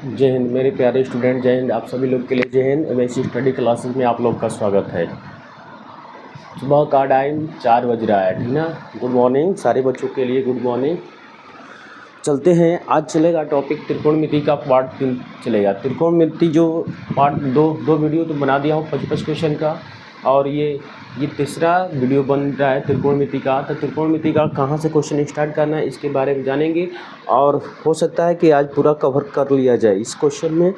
जय हिंद मेरे प्यारे स्टूडेंट, जय हिंद। आप सभी लोग के लिए जय हिंद। एमएससी स्टडी क्लासेस में आप लोग का स्वागत है। सुबह का टाइम 4 बज रहा है, ठीक ना। गुड मॉर्निंग सारे बच्चों के लिए, गुड मॉर्निंग। चलते हैं, आज चलेगा टॉपिक त्रिकोणमिति का पार्ट 3 चलेगा। त्रिकोणमिति जो पार्ट दो वीडियो तो बना दिया हूँ 25 क्वेश्चन का, और ये तीसरा वीडियो बन रहा है त्रिकोणमिति का। तो त्रिकोणमिति का कहाँ से क्वेश्चन स्टार्ट करना है इसके बारे में जानेंगे, और हो सकता है कि आज पूरा कवर कर लिया जाए इस क्वेश्चन में।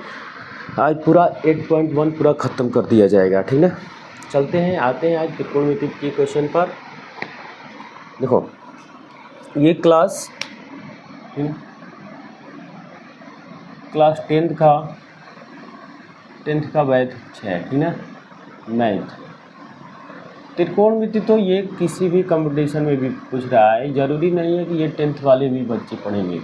आज पूरा 8.1 पूरा ख़त्म कर दिया जाएगा, ठीक ना। चलते हैं, आते हैं आज त्रिकोणमिति के क्वेश्चन पर। देखो, ये क्लास 10th का मैथ है, ठीक ना, मैथ। त्रिकोणमिति तो ये किसी भी कंपटीशन में भी पूछ रहा है। ज़रूरी नहीं है कि ये 10th वाले भी बच्चे पढ़ेंगे,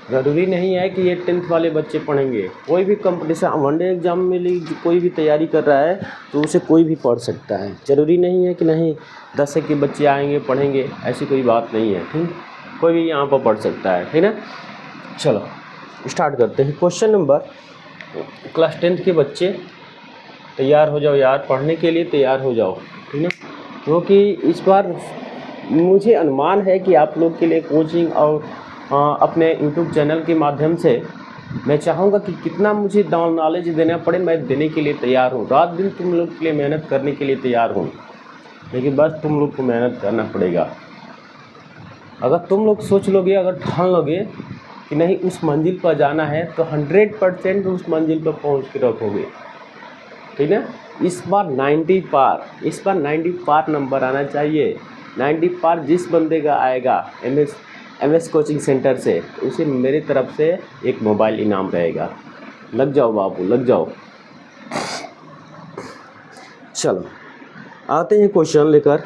ज़रूरी नहीं है कि ये 10th वाले बच्चे पढ़ेंगे। कोई भी कंपटीशन, वनडे एग्ज़ाम में लिए कोई भी तैयारी कर रहा है तो उसे कोई भी पढ़ सकता है। ज़रूरी नहीं है कि नहीं 10 के बच्चे आएंगे पढ़ेंगे, ऐसी कोई बात नहीं है, ठीक। कोई भी यहाँ पर पढ़ सकता है, ठीक ना। चलो स्टार्ट करते हैं। क्वेश्चन नंबर, क्लास 10th के बच्चे तैयार हो जाओ यार, पढ़ने के लिए तैयार हो जाओ, ठीक ना। क्योंकि इस बार मुझे अनुमान है कि आप लोग के लिए कोचिंग और अपने यूट्यूब चैनल के माध्यम से मैं चाहूँगा कि कितना मुझे नॉलेज देना पड़े, मैं देने के लिए तैयार हूँ। रात दिन तुम लोग के लिए मेहनत करने के लिए तैयार हूँ, लेकिन बस तुम लोग को मेहनत करना पड़ेगा। अगर तुम लोग सोच लोगे, अगर ठान लोगे कि नहीं उस मंजिल पर जाना है, तो 100% उस मंजिल पर पहुँच के रखोगे, ठीक है। इस बार 90 पार नंबर आना चाहिए। 90 पार जिस बंदे का आएगा एमएस कोचिंग सेंटर से, उसे मेरी तरफ से एक मोबाइल इनाम रहेगा। लग जाओ बाबू, लग जाओ। चलो आते हैं क्वेश्चन लेकर।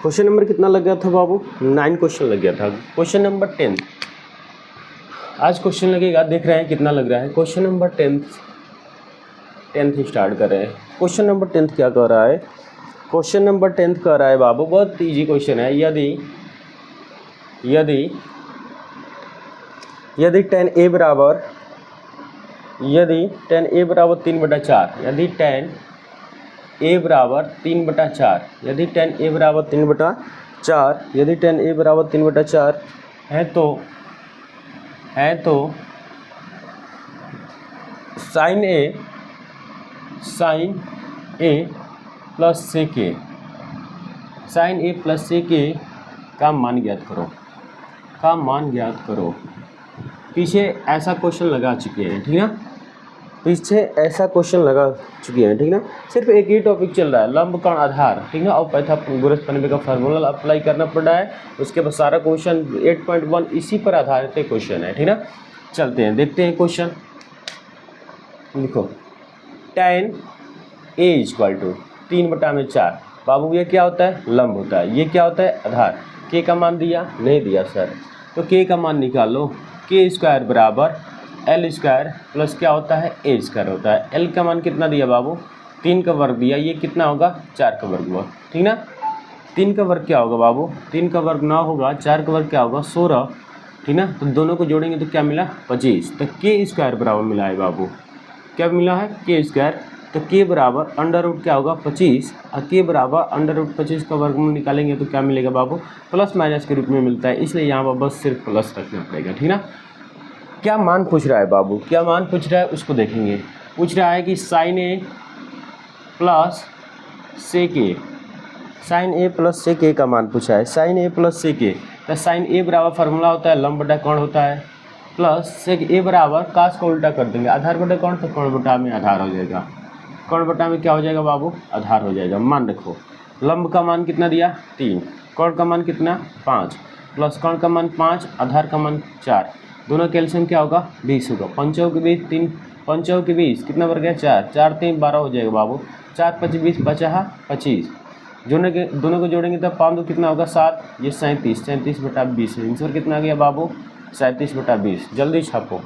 क्वेश्चन नंबर कितना लग गया था बाबू? 9 क्वेश्चन लग गया था। क्वेश्चन नंबर 10 आज क्वेश्चन लगेगा, देख रहे हैं कितना लग रहा है। क्वेश्चन नंबर 10 ही स्टार्ट कर रहे हैं। क्वेश्चन नंबर 10 क्या कर रहा है? क्वेश्चन नंबर 10 कर रहा है बाबू, बहुत इजी क्वेश्चन है। यदि 10a बराबर 3/4, यदि 10a बराबर 3/4, यदि 10a बराबर 3/4 है तो साइन ए प्लस सेक का मान ज्ञात करो। पीछे ऐसा क्वेश्चन लगा चुके हैं, ठीक ना। ठीक ना। सिर्फ एक ही टॉपिक चल रहा है, लंब कोण आधार, ठीक ना, और पाइथागोरस प्रमेय का फार्मूला अप्लाई करना पड़ रहा है। उसके बाद सारा क्वेश्चन 8.1 इसी पर आधारित क्वेश्चन है, ठीक ना। चलते हैं, देखते हैं क्वेश्चन। लिखो, tan a = 3/4। बाबू ये क्या होता है? लंब होता है। ये क्या होता है? आधार। k का मान दिया? नहीं दिया सर, तो k का मान निकालो। k² बराबर l² प्लस क्या होता है? a² होता है। l का मान कितना दिया बाबू? 3 का वर्ग दिया। ये कितना होगा? 4 का वर्ग हुआ, ठीक ना। 3 का वर्ग क्या होगा बाबू? 3 का वर्ग 9 होगा, 4 का वर्ग क्या होगा? 16, ठीक ना। तो दोनों को जोड़ेंगे तो क्या मिला? 25। तो k² बराबर मिला है बाबू, क्या मिला है? k²। तो k बराबर √ क्या होगा? 25, और k बराबर √25 का वर्गमूल निकालेंगे तो क्या मिलेगा बाबू? प्लस माइनस के रूप में मिलता है, इसलिए यहाँ पर बस सिर्फ प्लस रखना पड़ेगा, ठीक ना। क्या मान पूछ रहा है बाबू? क्या मान पूछ रहा है उसको देखेंगे। पूछ रहा है कि साइन ए प्लस सेक का मान पूछा है। साइन ए प्लस सेक, तो साइन ए बराबर फार्मूला होता है लंब बटा कोण होता है, प्लस सेक ए बराबर काश को उल्टा कर देंगे, आधार बटा कोण, तो कोण बटा में आधार हो जाएगा। कोण बटा में क्या हो जाएगा बाबू? आधार हो जाएगा। मान रखो, लंब का मान कितना दिया? 3, कोण का मान कितना? 5, प्लस कोण का मान 5, आधार का मान 4, दोनों कैल्शियम क्या होगा? 20 होगा। 5 के 20, 3 5 के 20 कितना बढ़ गया? 4, 4 3 12 हो जाएगा बाबू। 4 5 20 25, दोनों को जोड़ेंगे तो 5 2 कितना होगा? 7, ये 37/20 है। आंसर कितना आ गया बाबू? 37/20। जल्दी छापो,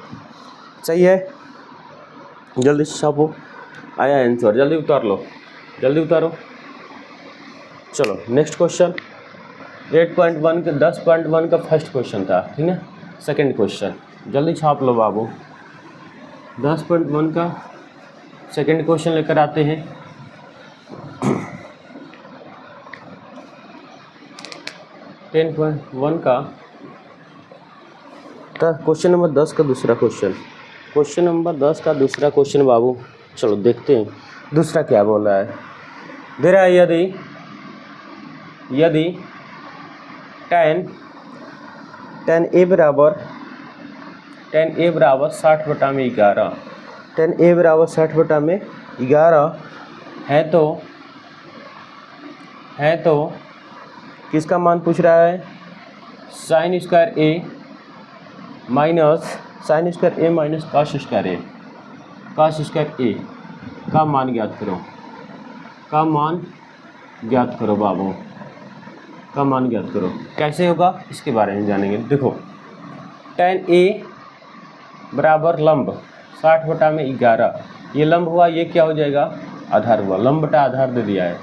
सही है, जल्दी छापो। आया आंसर, जल्दी उतार लो, जल्दी उतारो। चलो नेक्स्ट क्वेश्चन। 8.1 का 10.1 का फर्स्ट क्वेश्चन था, ठीक है। सेकंड क्वेश्चन जल्दी छाप लो बाबू। 10.1 का सेकंड क्वेश्चन लेकर आते हैं। टेन पॉइंट वन का क्वेश्चन नंबर 10 का दूसरा क्वेश्चन। क्वेश्चन नंबर 10 का दूसरा क्वेश्चन बाबू, चलो देखते हैं दूसरा क्या बोल रहा है। दे रहा है यदि tan a बराबर 60/11, tan a बराबर 60/11 है तो किसका मान पूछ रहा है? sin square a minus cos square a का मान ज्ञात करो बाबू, का मान ज्ञात करो। कैसे होगा इसके बारे में जानेंगे। देखो tan a बराबर लंब 60/11, ये लंब हुआ, ये क्या हो जाएगा? आधार हुआ। लंब बटा आधार दे दिया है।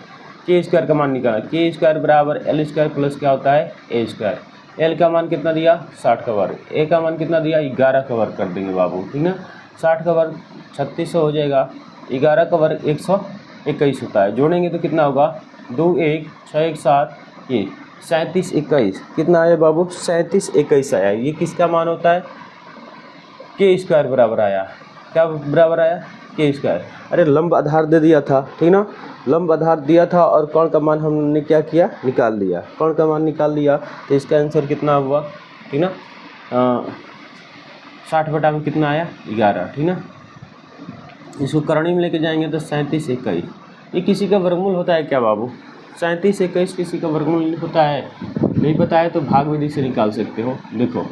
के स्क्वायर का मान निकालना, के स्क्वायर बराबर एल स्क्वायर प्लस क्या होता है? ए स्क्वायर। एल का मान कितना दिया? 60 का वर्ग। ए का मान कितना दिया? 11 का वर्ग कर देंगे बाबू, ठीक ना। 60 का वर्ग 3600 हो जाएगा, 11 का वर्ग 121 होता है। जोड़ेंगे तो कितना होगा? 2 1 6 1 7, ये 37 21 कितना आया बाबू? 37 21 आया। ये किसका मान होता है? के स्क्वायर बराबर आया। क्या बराबर आया? के स्क्वायर। अरे लंब आधार दे दिया था, ठीक ना, लंब आधार दिया था और कौन का मान हमने क्या किया? निकाल लिया। कौन का मान निकाल लिया तो इसका आंसर कितना हुआ, ठीक ना। 60 में कितना आया? 11, ठीक ना। इसको करणी में लेके जाएंगे तो 37 21। ये किसी का वर्गमूल होता है क्या बाबू? 37 21 किसी का वर्गमूल होता है? नहीं पता है तो भाग विधि से निकाल सकते हो। देखो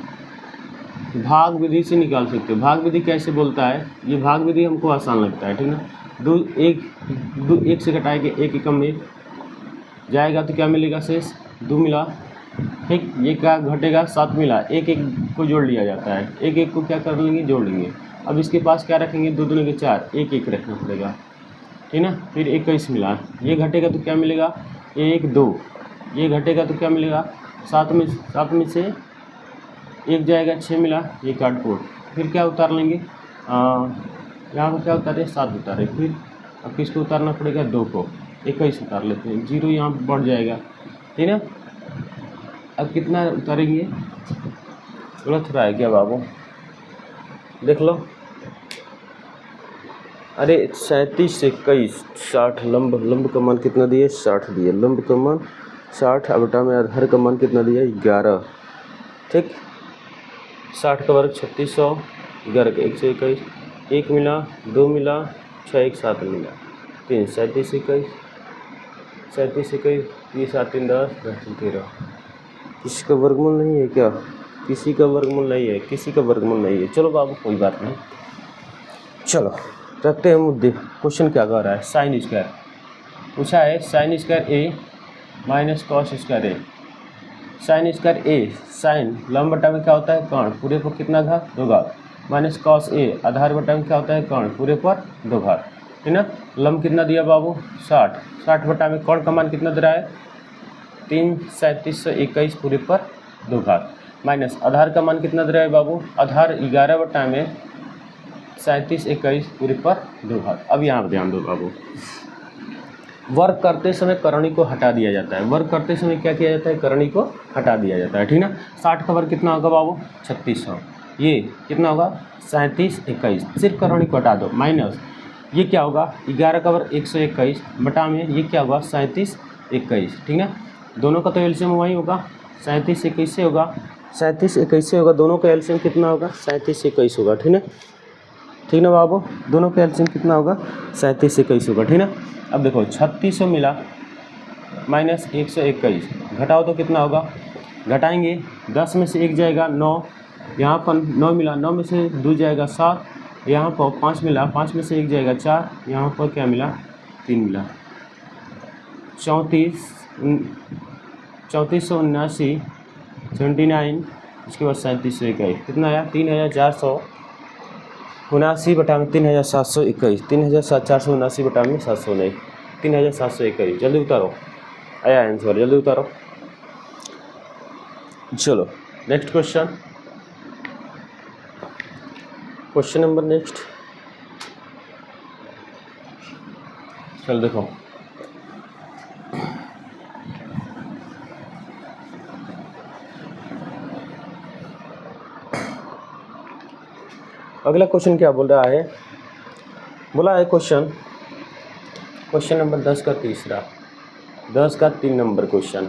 भाग विधि से निकाल सकते हो। भाग विधि कैसे बोलता है? ये भाग विधि हमको आसान लगता है, ठीक ना। 1 से घटाएंगे 1 एकम में जाएगा तो क्या मिलेगा? शेष 2 मिला, ठीक। ये क्या घटेगा? 7 मिला, 1 1 को जोड़ लिया जाता है। 1 1 को क्या कर लेंगे? जोड़ लेंगे। अब इसके पास क्या रखेंगे? 2 दूनी के 4, 1 1 रखना पड़ेगा, ठीक ना। फिर 21 मिला, ये घटेगा तो क्या मिलेगा? 1 2, ये घटेगा तो क्या मिलेगा? 7 में से 1 जाएगा, 6 मिला, ये काटकोट। फिर क्या उतार लेंगे? यहाँ पर क्या उतारे? 7 उतारे। फिर अब किसको उतारना पड़ेगा? 2 को, 21 उतार लेते हैं। 0 यहाँ पर बढ़ जाएगा, ठीक ना। अब कितना उतारेंगे? गलत हो रहा है क्या बाबू? देख लो। अरे 37 से 21 60, लंब का मान कितना दिए? 60 दिए। लंब का मान 60 बटा में आधार का मान कितना दिया? 11, ठीक। 60 का वर्ग 3600, 11 का 121, 1 मिला, 2 मिला, 6 1 7 मिला, 3 37 21, 3 7 3 10 10 13। किसी का वर्गमूल नहीं है क्या? किसी का वर्गमूल नहीं है, किसी का वर्गमूल नहीं है। चलो बाबू कोई बात नहीं, चलो रखते हैं मुद्दे। क्वेश्चन क्या कह रहा है? साइन स्क्वायर पूछा है। साइन स्क्वायर ए माइनस कॉस स्क्वायर ए। साइन स्क्वायर ए, साइन लंब बटा में क्या होता है? कर्ण, पूरे पर कितना घात? 2 घात, माइनस कॉस ए आधार बटा में क्या होता है? कर्ण, पूरे पर 2 घात, ठीक ना। लंब कितना दिया बाबू? 60। 60 बटा में कर्ण का मान कितना दे रहा है? 3 3721 पूरे पर 2 घात, माइनस आधार का मान कितना दे रहा है बाबू? आधार 11 बटा में 37 21 पूरे पर 2 घात। अब यहाँ पर ध्यान दो बाबू, वर्ग करते समय करणी को हटा दिया जाता है। वर्ग करते समय क्या किया जाता है? करणी को हटा दिया जाता है, ठीक ना। 60 का वर्ग कितना होगा बाबू? 3600। ये कितना होगा? 37 21। सिर्फ करणी को हटा दो, माइनस ये क्या होगा? 11 का वर्ग 121 बटा में ये क्या होगा? 37 21, ठीक ना। दोनों का तो एलसीएम वही होगा, 37 21 से होगा, 37 21 से होगा। दोनों का एलसीएम कितना होगा? 37 21 होगा, ठीक ना। ठीक ना बाबू, दोनों का एलसीएम कितना होगा? 37 21 होगा, ठीक ना। अब देखो 3600 मिला माइनस 121, घटाओ तो कितना होगा? घटाएंगे 10 में से 1 जाएगा 9, यहाँ पर 9 मिला, 9 में से 2 जाएगा 7, यहाँ पर 5 मिला, 5 में से 1 जाएगा 4, यहाँ पर क्या मिला? 3 मिला। 3479 79, इसके बाद 3721 कितना आया? 3479 बटा में 3721, 3479 बटा में 700 नहीं, 3721। जल्दी उतारो, आया आंसर, जल्दी उतारो। चलो next question, question number next चल देखो, अगला क्वेश्चन क्या बोल रहा है, बोला है क्वेश्चन नंबर 10 का तीसरा, 10 का 3 नंबर क्वेश्चन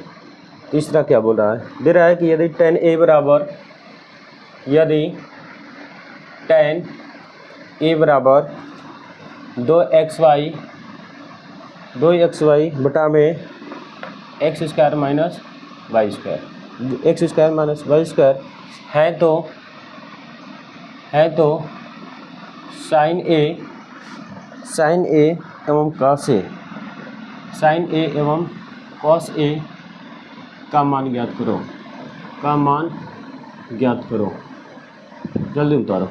तीसरा क्या बोल रहा है, दे रहा है कि यदि tan a बराबर 2xy बटा में x square minus Y square, x square minus Y square है तो साइन ए एवं कॉस ए का मान ज्ञात करो, जल्दी उतारो।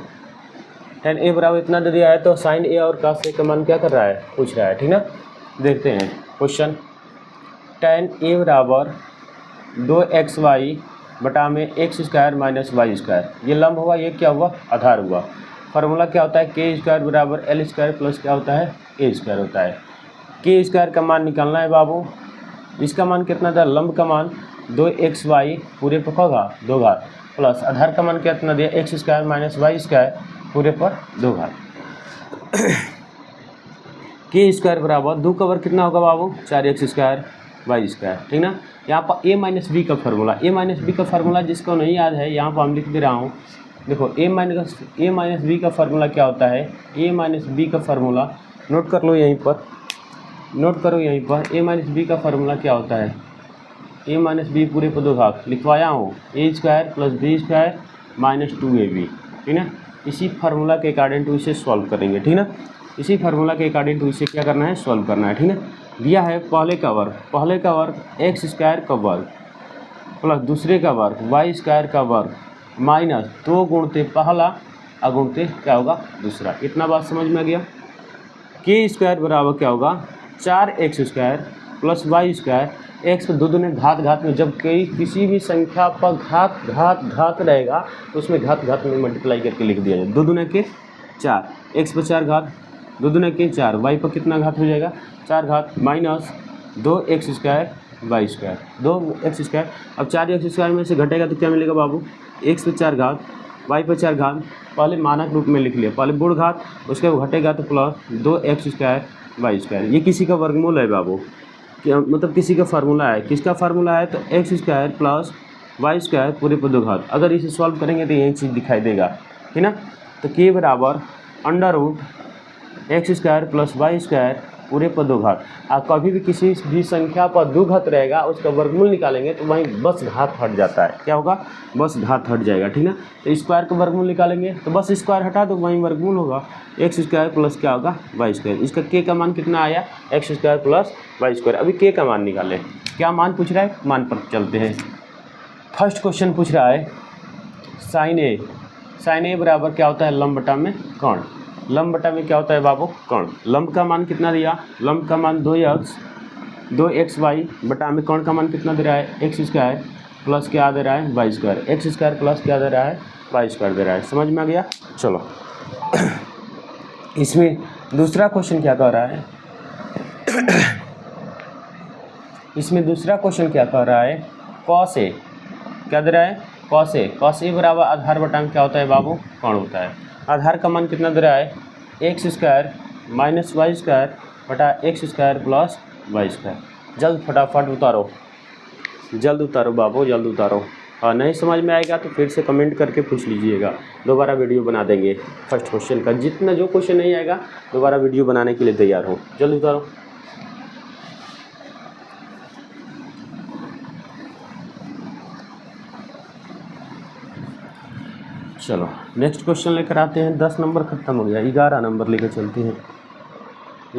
tan a बराबर इतना दे दिया है तो साइन ए और cos ए का मान क्या कर रहा है, पूछ रहा है, ठीक ना। देखते हैं क्वेश्चन, tan a बराबर 2xy बटा में x square minus Y square, ये लंब हुआ, ये क्या हुआ, आधार हुआ। फार्मूला क्या होता है, के स्क्वायर बराबर एल स्क्वायर प्लस क्या होता है, ए स्क्वायर होता है। के स्क्वायर का मान निकालना है बाबू, इसका मान कितना था, लंब का मान 2xy पूरे पर होगा 2 घात प्लस आधार का मान कितना दिया, x square minus Y square पूरे पर 2 घात। के स्क्वायर बराबर 2 का वर्ग कितना होगा बाबू, 4x स्क्वायर वाई स्क्वायर, ठीक ना। यहाँ पर a माइनस बी का फार्मूला जिसको नहीं याद है यहाँ पर हम लिख दे रहा हूँ। देखो a माइनस बी का फार्मूला क्या होता है, a माइनस बी का फार्मूला नोट कर लो यहीं पर, a माइनस बी का फार्मूला क्या होता है, a माइनस बी पूरे पर 2 घात लिखवाया हूँ, a square plus b square minus 2ab, ठीक ना। इसी फार्मूला के अकॉर्डिंग टू इसे सॉल्व करेंगे, ठीक ना। इसी फार्मूला के अकॉर्डिंग टू इसे क्या करना है, सॉल्व करना है, ठीक ना। दिया है पहले का वर्ग एक्स स्क्वायर का वर्ग प्लस दूसरे का वर्ग वाई स्क्वायर का वर्ग माइनस 2 गुणते पहला अगुणते क्या होगा, दूसरा। इतना बात समझ में आ गया। के स्क्वायर बराबर क्या होगा, 4x square plus Y square, x पर 2 दूने घात में, जब किसी भी संख्या पर घात रहेगा तो उसमें घात में मल्टीप्लाई करके लिख दिया जाए। 2 दूने के 4, एक्स पर 4 घात, 2 दूने के 4, वाई पर कितना घात हो जाएगा, 4 घात minus 2x square y square, 2x square. अब 4x स्क्वायर में से घटेगा तो क्या मिलेगा बाबू, x पर 4 घात वाई पर 4 घात, पहले मानक रूप में लिख लिया, पहले गुण घात, उसके बाद घटेगा तो plus 2x square y square. ये किसी का वर्गमूल है बाबू, मतलब किसी का फार्मूला है, किसका फार्मूला है, तो x square plus Y square पूरे पर 2 घात। अगर इसे सॉल्व करेंगे तो यही चीज़ दिखाई देगा, ठीक ना। तो के बराबर under root x square plus Y square पूरे पर 2 घात। आप कभी भी किसी भी संख्या पर 2 घात रहेगा, उसका वर्गमूल निकालेंगे तो वहीं बस घात हट जाता है, क्या होगा, बस घात हट जाएगा, ठीक ना। तो स्क्वायर का वर्गमूल निकालेंगे तो बस स्क्वायर हटा दो, वहीं वर्गमूल होगा, एक्स स्क्वायर प्लस क्या होगा, वाई स्क्वायर। इसका के का मान कितना आया, x square plus Y square. अभी के का मान निकालें, क्या मान पूछ रहा है, मान पर चलते हैं। फर्स्ट क्वेश्चन पूछ रहा है साइन ए बराबर क्या होता है, लंब बटा में कोण। लंब बटा में क्या होता है बाबू, कोण। लंब का मान कितना दिया, लंब का मान 2xy बटा में कोण का मान कितना दे रहा है, एक्स स्क्वायर प्लस क्या दे रहा है, y square. X square plus क्या दे रहा है, वाई स्क्वायर दे रहा है। समझ में आ गया। चलो इसमें दूसरा क्वेश्चन क्या कह रहा है, इसमें दूसरा क्वेश्चन क्या कह रहा है, कॉस ए क्या दे रहा है, कॉस ए बराबर आधार बटा में क्या होता है बाबू, कोण होता है। आधार का मान कितना दे रहा है, X square minus Y square बटा X square plus Y square. जल्द फटाफट उतारो, जल्द उतारो बाबू, जल्द उतारो। और नहीं समझ में आएगा तो फिर से कमेंट करके पूछ लीजिएगा, दोबारा वीडियो बना देंगे फर्स्ट क्वेश्चन का। जितना जो क्वेश्चन नहीं आएगा दोबारा वीडियो बनाने के लिए तैयार हो, जल्द उतारो। चलो नेक्स्ट क्वेश्चन लेकर आते हैं। 10 नंबर खत्म हो गया, 11 नंबर लेकर चलते हैं।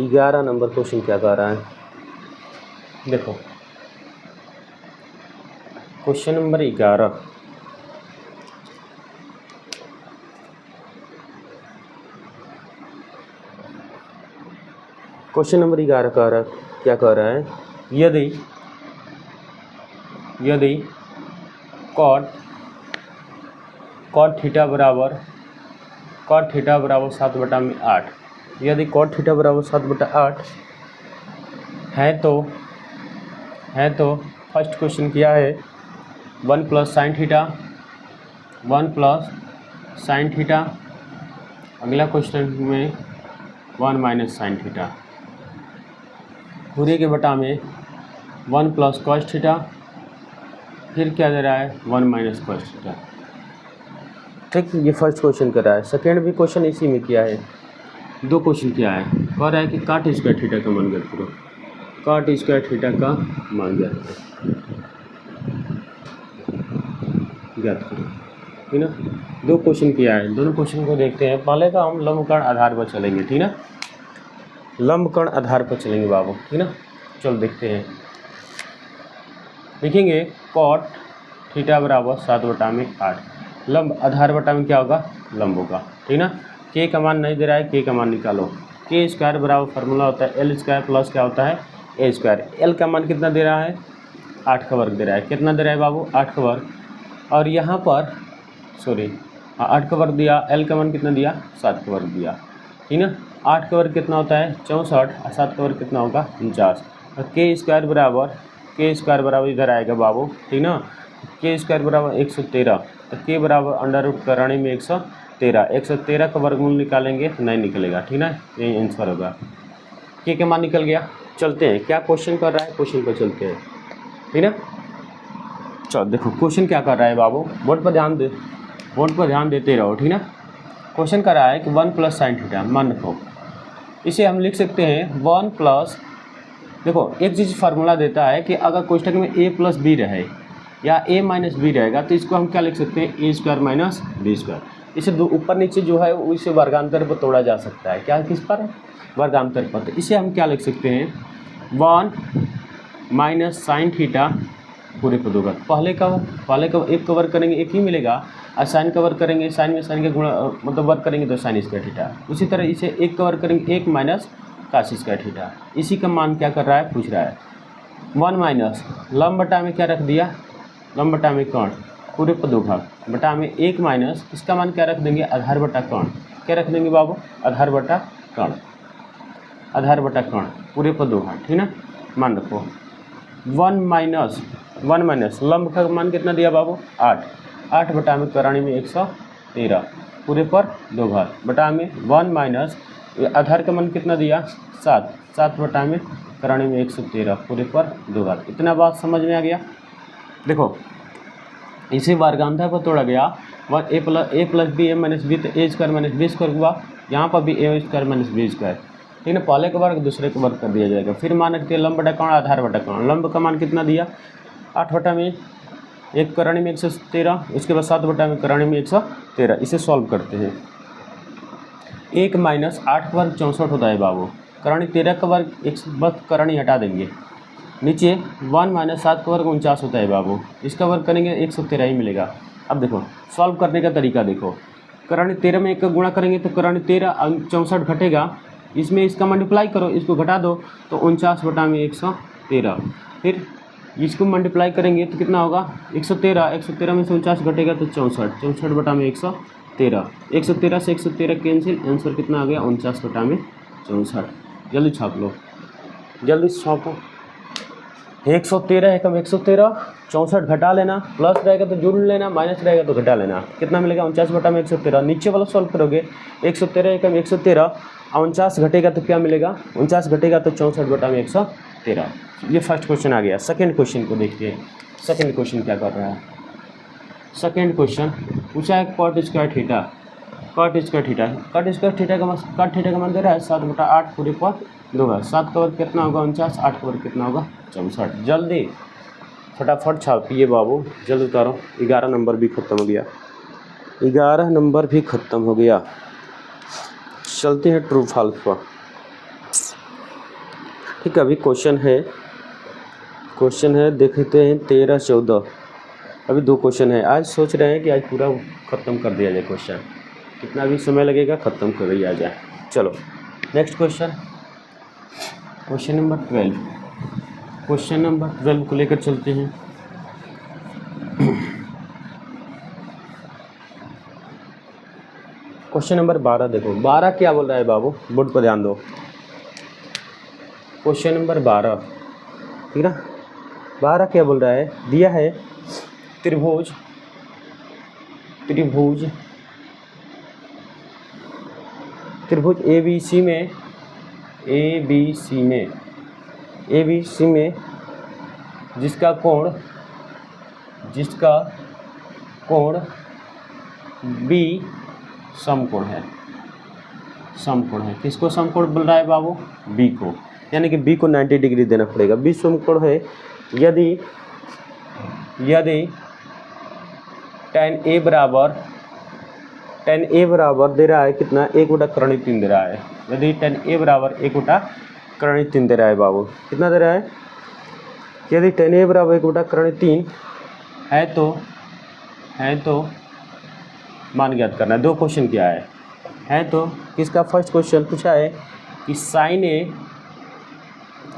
11 नंबर क्वेश्चन क्या कह रहा है, देखो क्वेश्चन नंबर 11। क्वेश्चन नंबर 11 कह रहा क्या कह रहा है, यदि कॉट थीटा बराबर 7/8, यदि कॉट थीटा बराबर 7/8 है तो फर्स्ट क्वेश्चन किया है 1 plus sine theta, 1 plus sine theta. अगला क्वेश्चन में 1 माइनस साइन थीटा, पूरे के बटा में 1 प्लस कॉस थीटा, फिर क्या दे रहा है 1 माइनस कॉस थीटा। ठीक, ये फर्स्ट क्वेश्चन कर रहा है। सेकेंड भी क्वेश्चन इसी में किया है, 2 क्वेश्चन किया है। कह रहा है कि काट स्क्वायर थीटा का मान ज्ञात करो, काट स्क्वायर थीटा का मान ज्ञात करो, ठीक ना। 2 क्वेश्चन किया है, दोनों क्वेश्चन को देखते हैं। पहले का हम लंबकोण आधार पर चलेंगे, ठीक ना, लंबकोण आधार पर चलेंगे बाबू, ठीक ना। चलो देखते हैं, लिखेंगे कॉट थीटा बराबर 7/8। लंब आधार बटा में क्या होगा, लंब होगा, ठीक ना। के का मान नहीं दे रहा है, के का मान निकालो। के स्क्वायर बराबर फार्मूला होता है एल स्क्वायर प्लस क्या होता है ए स्क्वायर। एल का मान कितना दे रहा है, 8 का वर्ग दे रहा है। कितना दे रहा है बाबू, 8 का वर्ग। और यहाँ पर 8 का वर्ग दिया, एल का मान कितना दिया, 7 का वर्ग दिया, ठीक ना। 8 का वर्ग कितना होता है 64, और 7 का वर्ग कितना होगा 49। और के स्क्वायर बराबर इधर आएगा बाबू, ठीक ना। के स्क्वायर बराबर 113, तो के बराबर अंडर रूट करने में 113 का वर्गमूल निकालेंगे तो नहीं निकलेगा, ठीक ना, यही आंसर होगा। के मान निकल गया। चलते हैं, क्या क्वेश्चन कर रहा है, क्वेश्चन पर चलते हैं, ठीक ना। चलो देखो क्वेश्चन क्या कर रहा है बाबू, बोर्ड पर ध्यान देते रहो, ठीक ना। क्वेश्चन कर रहा है कि 1 प्लस साइन थीटा, मान रखो इसे हम लिख सकते हैं 1 प्लस, देखो एक चीज़ फार्मूला देता है कि अगर कोष्ठक में a प्लस बी रहे या a माइनस बी रहेगा तो इसको हम क्या लिख सकते हैं, a square minus b square. इसे ऊपर नीचे जो है इसे वर्गांतर पर तोड़ा जा सकता है, क्या किस पर, वर्गांतर पर। तो इसे हम क्या लिख सकते हैं 1 माइनस साइन थीटा पूरे पद होगा। पहले का एक का वर्ग करेंगे एक ही मिलेगा, और साइन का वर्ग करेंगे साइन में साइन का गुणा मतलब वर्ग करेंगे तो साइन स्क्वायर थीटा। उसी तरह इसे एक का वर्ग करेंगे 1 माइनस कास स्क्वायर थीटा। इसी का मान क्या कर रहा है, पूछ रहा है। 1 माइनस लंब बटा में क्या रख दिया, लंब बटा में कर्ण पूरे पर 2 भाग बटा में 1 माइनस इसका मान क्या रख देंगे, आधार बटा कर्ण। क्या रख देंगे बाबू, आधार बटा कर्ण पूरे पर 2 भाग, ठीक ना। मान रखो 1 माइनस लंब का मान कितना दिया बाबू, 8 बटा में करानी में 113 पूरे पर 2 भाग बटा में 1 माइनस आधार का मान कितना दिया 7 बटा में करानी में 113 पूरे पर 2 भाग। इतना बात समझ में आ गया। देखो इसे वर्गांतर पर तोड़ा गया, a प्लस बी एम माइनस बी, तो a square minus b square हुआ। यहाँ पर भी a square minus b square, ठीक है। पहले का वर्ग दूसरे का वर्ग कर दिया जाएगा। फिर मान रखते हैं लंब बटा कर्ण आधार बटा कर्ण। लंब का मान कितना दिया 8 बटा में 1 करानी में 113, उसके बाद 7 बटा में करानी में 113। इसे सॉल्व करते हैं। 1 माइनस 8 का वर्ग 64 होता है बाबू, करानी 13 का वर्ग बस करानी हटा देंगे। नीचे 1 माइनस 7 का वर्ग 49 होता है बाबू, इसका वर्ग करेंगे 113 ही मिलेगा। अब देखो सॉल्व करने का तरीका देखो, करानी 13 में 1 का गुणा करेंगे तो करानी 13 64 घटेगा, इसमें इसका मल्टीप्लाई करो, इसको घटा दो तो 49 बटा में 113। फिर इसको मल्टीप्लाई करेंगे तो कितना होगा 113 में से 49 घटेगा तो 64 बटा में 113 से 113 कैंसिल, आंसर कितना आ गया 49 बटा में 64। जल्दी छाप लो, जल्दी छापो। 113 एकम 113, 64 घटा लेना, प्लस रहेगा तो जोड़ लेना, माइनस रहेगा तो घटा लेना। कितना मिलेगा 49 बटा में 113। नीचे वाला सॉल्व करोगे 113 एकम 113, 49 घटेगा तो क्या मिलेगा 49 घटेगा तो 64 बटा में 113। ये फर्स्ट क्वेश्चन आ गया। सेकंड क्वेश्चन को देखिए, सेकंड क्वेश्चन क्या कर रहा है। सेकंड क्वेश्चन पूछा है कॉट स्क्वायर थीटा का मान दे रहा है 7 बटा 8 पूरे पर 2 है। 7 का वर्ग कितना होगा 49, 8 का वर्ग कितना होगा 64। जल्दी फटाफट छापिए बाबू, जल्दी उतारो। 11 नंबर भी ख़त्म हो गया। चलते हैं ट्रू फॉल्स पर। ठीक है, अभी क्वेश्चन है देखते हैं 13 14। अभी 2 क्वेश्चन है। आज सोच रहे हैं कि आज पूरा ख़त्म कर दिया जाए क्वेश्चन, कितना भी समय लगेगा ख़त्म कर दिया जाए। चलो next question number 12। Question number 12 को लेकर चलते हैं। क्वेश्चन नंबर 12 देखो, 12 क्या बोल रहा है बाबू, बोर्ड पर ध्यान दो। क्वेश्चन नंबर 12 ठीक ना। 12 क्या बोल रहा है, दिया है त्रिभुज ABC में जिसका कोण B समकोण है। किसको समकोण बोल रहा है बाबू, B को, यानी कि B को 90 डिग्री देना पड़ेगा। B समकोण है यदि tan A बराबर दे रहा है कितना, 1/3 दे रहा है। यदि tan A बराबर 1/3 दे रहा है बाबू, कितना दे रहा है, यदि tan A बराबर 1/3 है तो मान ज्ञात करना है। 2 क्वेश्चन क्या है तो किसका फर्स्ट क्वेश्चन पूछा है कि sin A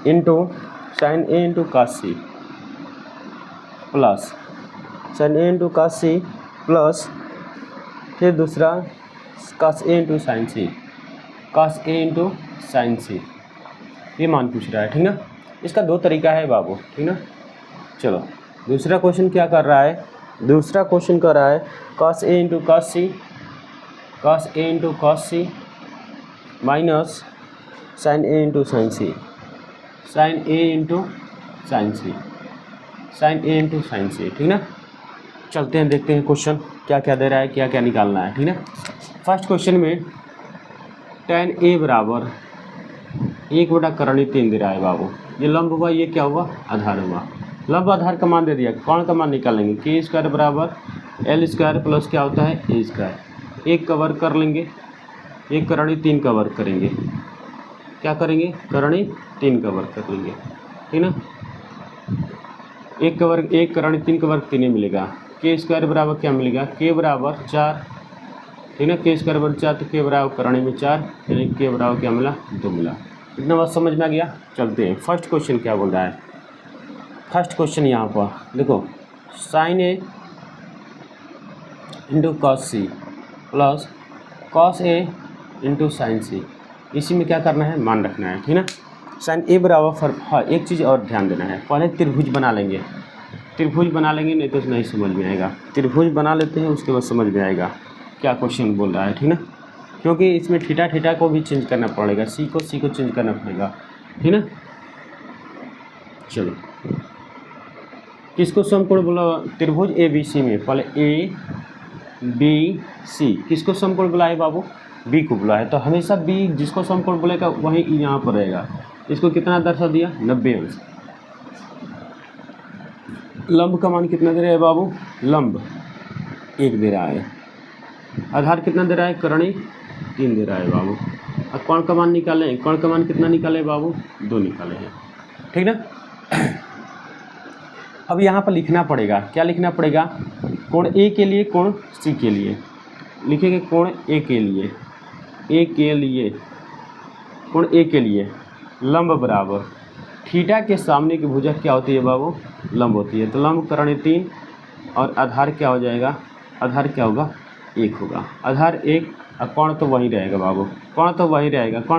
into cos C plus sin A into cos C plus फिर दूसरा cos A into sin C, ये मान पूछ रहा है, ठीक ना। इसका 2 तरीका है बाबू, ठीक ना। चलो दूसरा क्वेश्चन क्या कर रहा है, दूसरा क्वेश्चन कर रहा है cos A into cos C minus sin A into sin C, ठीक ना। चलते हैं देखते हैं क्वेश्चन क्या क्या दे रहा है, क्या क्या निकालना है, ठीक ना। फर्स्ट क्वेश्चन में tan A बराबर 1/3 दे रहा है बाबू। ये लंब हुआ, ये क्या हुआ, आधार हुआ। लंब आधार का मान दे दिया, कौन का मान निकालेंगे, k² बराबर l² प्लस क्या होता है a²। 1 कवर कर लेंगे, 1 करणी 3 कवर करेंगे, क्या करेंगे, करणी 3 कवर कर लेंगे, ठीक ना। 1 करणी 3 कवर 3 मिलेगा। k² बराबर क्या मिलेगा, k बराबर 4, ठीक ना। k² बराबर 4 तो k बराबर करणी में 4, यानी k बराबर क्या मिला, 2 मिला। इतना बात समझ में आ गया। चलते हैं फर्स्ट क्वेश्चन क्या बोल रहा है। फर्स्ट क्वेश्चन यहाँ पर देखो, sin A into cos C plus cos A into sin C, इसी में क्या करना है, मान रखना है, ठीक ना। sin A बराबर हाँ एक चीज़ और ध्यान देना है, पहले त्रिभुज बना लेंगे, नहीं तो नहीं समझ में आएगा। त्रिभुज बना लेते हैं, उसके बाद समझ में आएगा क्या क्वेश्चन बोल रहा है, ठीक ना। क्योंकि इसमें थीटा को भी चेंज करना पड़ेगा, सी को चेंज करना पड़ेगा, ठीक ना। चलो किसको समकोण बोला, त्रिभुज ABC में पहले ABC किसको समकोण बोला है बाबू, B को बोला है। तो हमेशा B जिसको समकोण बोलेगा वही यहाँ पर रहेगा। इसको कितना दर्शा दिया, 90 अंश। लंब का मान कितना दे रहा है बाबू, लंब 1 दे रहा है, आधार कितना दे रहा है, करणी 3 दे रहा है बाबू। अब कोण का मान निकालें, कोण का मान कितना निकाले बाबू, 2 निकाले हैं, ठीक ना। अब यहाँ पर लिखना पड़ेगा, क्या लिखना पड़ेगा, कोण A के लिए, कोण C के लिए लिखेंगे। कोण A के लिए लंब बराबर थीटा के सामने की भुजा क्या होती है बाबू, लंब होती है। तो लंब करणी 3 और आधार क्या हो जाएगा, आधार क्या होगा, 1 होगा। आधार 1 और कोण तो वही रहेगा बाबू, कोण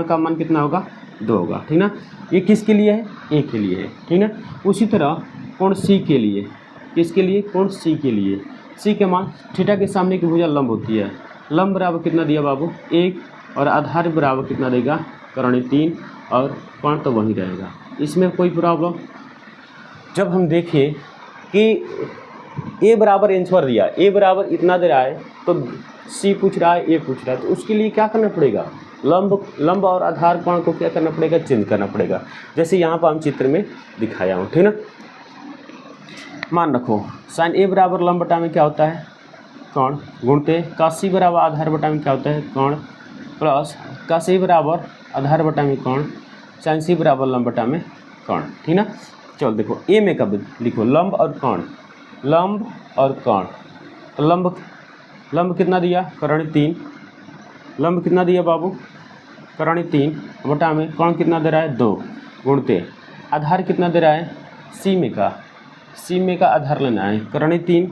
का मान कितना होगा, 2 होगा, ठीक ना। ये किसके लिए है, A के लिए है, ठीक ना। उसी तरह कोण C के लिए, किसके लिए, कोण C के लिए, C के मान थीटा के सामने की भुजा लंब होती है। लंब बराबर कितना दिया बाबू, 1 और आधार बराबर कितना देगा, करणी 3 और कोण तो वही रहेगा। इसमें कोई प्रॉब्लम। जब हम देखें कि A बराबर आंसर दिया, A बराबर इतना दे रहा है, तो C पूछ रहा है, A पूछ रहा है, तो उसके लिए क्या करना पड़ेगा, लंब और आधार कोण को क्या करना पड़ेगा, चेंज करना पड़ेगा। जैसे यहाँ पर हम चित्र में दिखाया हूँ, ठीक ना। मान रखो sin A बराबर लंब बटा में क्या होता है, कोण, गुणते cos C बराबर आधार बटा में क्या होता है, कोण, प्लस cos A बराबर आधार बटा में कोण, sin C बराबर लंब बटा में कोण, ठीक ना। चलो देखो A में कब लिखो, लंब और कोण। तो लंब कितना दिया, करणी 3, लंब कितना दिया बाबू, करणी 3 बटा में कोण कितना दे रहा है, 2, गुणते आधार कितना दे रहा है, C में का आधार लेना है, करणी 3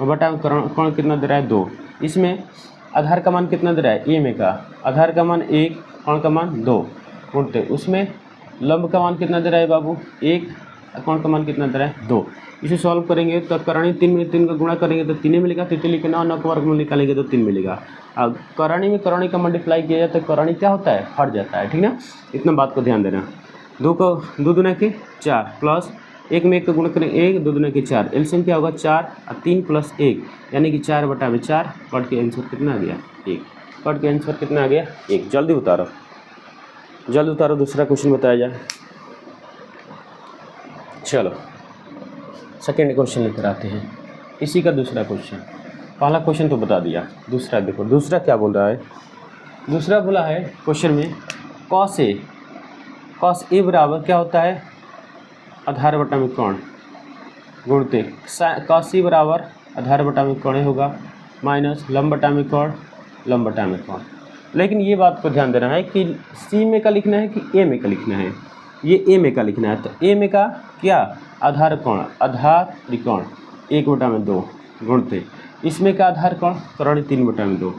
बटा में कोण कितना दे रहा है, 2। इसमें आधार का मान कितना दे रहा है, A में का आधार का मान 1, कोण का मान 2, गुणते उसमें लंब का मान कितना दे रहा है बाबू 1, कोण का मान कितना दे रहा है 2। इसे सॉल्व करेंगे तो करणी 3 में 3 का गुणा करेंगे तो 3 मिलेगा, तो लिखे 9 का वर्गमूल निकालेंगे तो 3 मिलेगा। अब करणी में करणी का मल्टीप्लाई किया जाए तो करणी क्या होता है, हट जाता है, ठीक ना। इतना बात को ध्यान देना। 2 दूना के 4 प्लस 1 में 1 का गुणा करें 1, 2 दूना के 4, एलसीएम क्या होगा 4 और 3 प्लस 1 यानी कि 4/4। कट के आंसर कितना आ गया 1। कट के आंसर कितना आ गया 1। जल्दी उतारो, जल्दी उतारो, दूसरा क्वेश्चन बताया जाए। चलो सेकेंड क्वेश्चन लेकर आते हैं, इसी का दूसरा क्वेश्चन। पहला क्वेश्चन तो बता दिया, दूसरा देखो दूसरा क्या बोल रहा है। दूसरा बोला है क्वेश्चन में कॉस ए बराबर क्या होता है, आधार बटा में कोण गुणते कॉस सी बराबर आधार बटा में कोण होगा माइनस लंब बटा में कोण, लंब बटा में कोण। लेकिन ये बात को ध्यान देना है कि सी में का लिखना है कि ए में का लिखना है। ये ए में का लिखना है, तो ए में का क्या आधार कोण, आधार त्रिकोण 1/2 गुणते इसमें का आधार कोण करणी 3/2,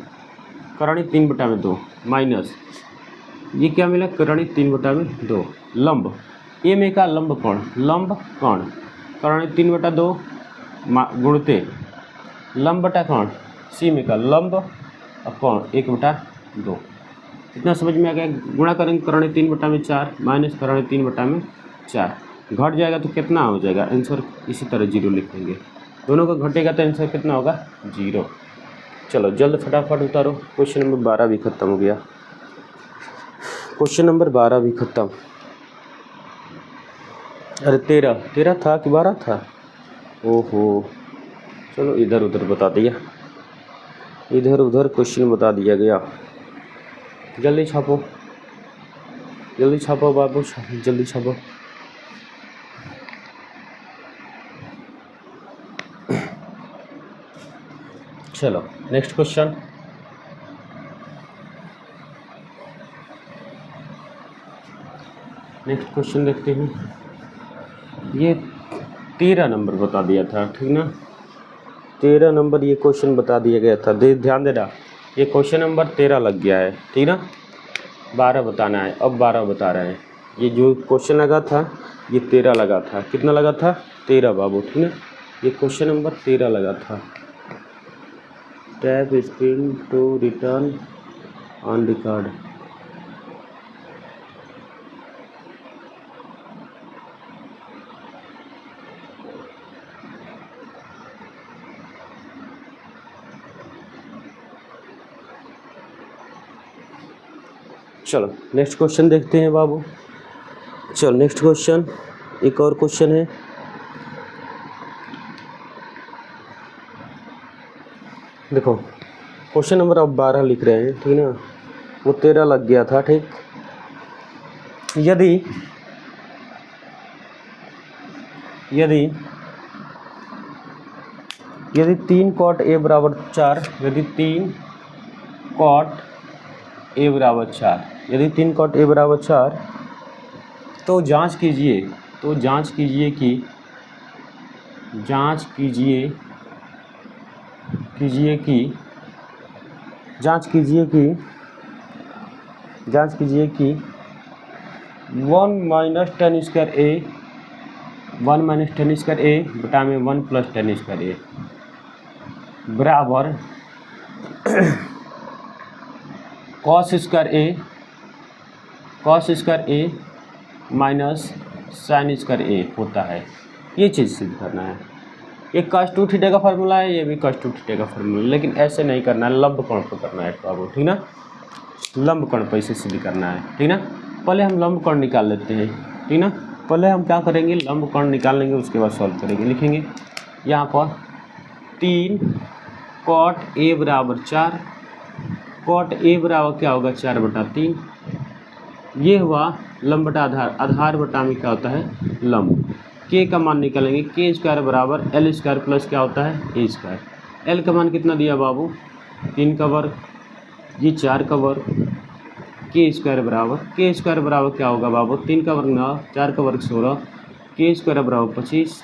करणी 3/2 माइनस ये क्या मिला करणी 3/2 लंब ए में का लंब कोण, लंब कोण करणी 3/2 गुणते लंब बटा कोण सी में का लंब और कोण 1/2। इतना समझ में आ गया। गुणा करेंगे करणी 3/4 माइनस करणी 3/4, घट जाएगा तो कितना हो जाएगा आंसर इसी तरह 0 लिख देंगे। दोनों का घटेगा तो आंसर कितना होगा 0। चलो जल्द फटाफट उतारो। क्वेश्चन नंबर 12 भी खत्म हो गया, क्वेश्चन नंबर 12 भी खत्म। अरे 13 था कि 12 था, ओहो चलो इधर उधर बता दिया, इधर उधर क्वेश्चन बता दिया गया। जल्दी छापो, जल्दी छापो बाबू, जल्दी छापो। चलो नेक्स्ट क्वेश्चन। नेक्स्ट क्वेश्चन देखते हैं। ये 13 नंबर बता दिया था, ठीक ना। 13 नंबर ये क्वेश्चन बता दिया गया था, ध्यान देना। ये क्वेश्चन नंबर 13 लग गया है, ठीक ना। 12 बताना है, अब 12 बता रहे हैं। ये जो क्वेश्चन लगा था ये 13 लगा था, कितना लगा था 13 बाबू, ठीक ना। ये क्वेश्चन नंबर 13 लगा था। Tap screen to return on record. चलो नेक्स्ट क्वेश्चन देखते हैं बाबू। चलो नेक्स्ट क्वेश्चन, एक और क्वेश्चन है। देखो क्वेश्चन नंबर अब 12 लिख रहे हैं, ठीक ना। वो 13 लग गया था, ठीक। यदि 3 cot a बराबर 4, यदि 3 cot a बराबर 4, यदि 3 cot a बराबर 4 तो जांच कीजिए कि 1 minus tan square a, 1 minus tan square a बटा में 1 प्लस tan स्क्वायर a बराबर cos square a minus sin square a होता है। ये चीज़ सिद्ध करना है। ये cos 2 थीटा का फार्मूला है, ये भी cos 2 थीटा का फार्मूला है, लेकिन ऐसे नहीं करना है, लंब कोण पर करना है बाबू, ठीक ना। लंब कोण पर इसे सिद्ध करना है, ठीक ना। पहले हम लंब कोण निकाल लेते हैं, ठीक ना। पहले हम क्या करेंगे, लंब कोण निकाल लेंगे, उसके बाद सॉल्व करेंगे। लिखेंगे यहाँ पर 3 cot a बराबर 4, cot a बराबर क्या होगा 4/3। ये हुआ लंब बटा आधार, आधार बटा में क्या होता है लंब। के का मान निकालेंगे, के स्क्वायर बराबर एल स्क्वायर प्लस क्या होता है ए स्क्वायर। एल का मान कितना दिया बाबू 3 का वर्ग, ये 4 का वर्ग, के स्क्वायर बराबर क्या होगा बाबू 3 का वर्ग 9, 4 का वर्ग 16, के स्क्वायर बराबर 25,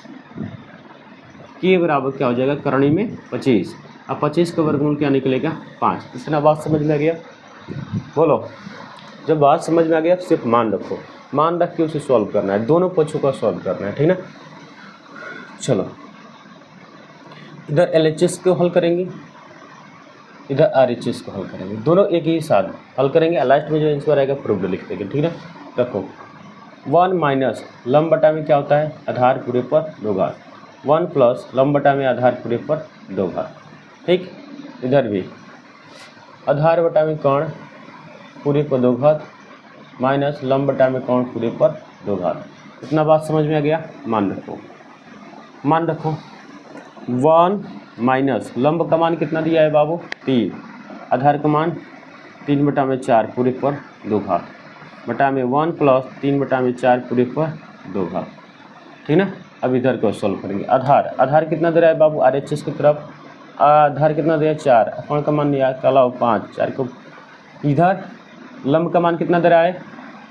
के बराबर क्या हो जाएगा करणी में 25। अब 25 का वर्गमूल क्या निकलेगा 5। इतना बात समझ में आ गया, बोलो। जब बात समझ में आ गया सिर्फ मान रखो, मान रख के उसे सॉल्व करना है, दोनों पक्षों का सॉल्व करना है, ठीक ना। चलो इधर LHS को हल करेंगे, इधर RHS को हल करेंगे, दोनों एक ही साथ हल करेंगे। लास्ट में जो आंसर आएगा प्रूव्ड लिख देंगे, ठीक है। रखो 1 माइनस लंब बटा में क्या होता है, आधार पूरे पर 2 घात, 1 प्लस लंब बटा में आधार पूरे पर 2 घात, ठीक। इधर भी आधार बटा में कर्ण पूरे पर 2 घात माइनस लंब बटा में कर्ण पूरे पर 2 घात। इतना बात समझ में आ गया। मान रखो 1 माइनस लंब का मान कितना दिया है बाबू 3, आधार का मान 3 बटा में 4 पूरे पर 2 घात बटा में 1 प्लस 3 बटा में 4 पूरे पर 2 घात, ठीक ना। अब इधर को सॉल्व करेंगे। आधार कितना दे रहा है बाबू RHS की तरफ, आधार कितना दे रहा है 4, कर्ण का मान दिया कला 5, 4 को इधर लंब का मान कितना दे रहा है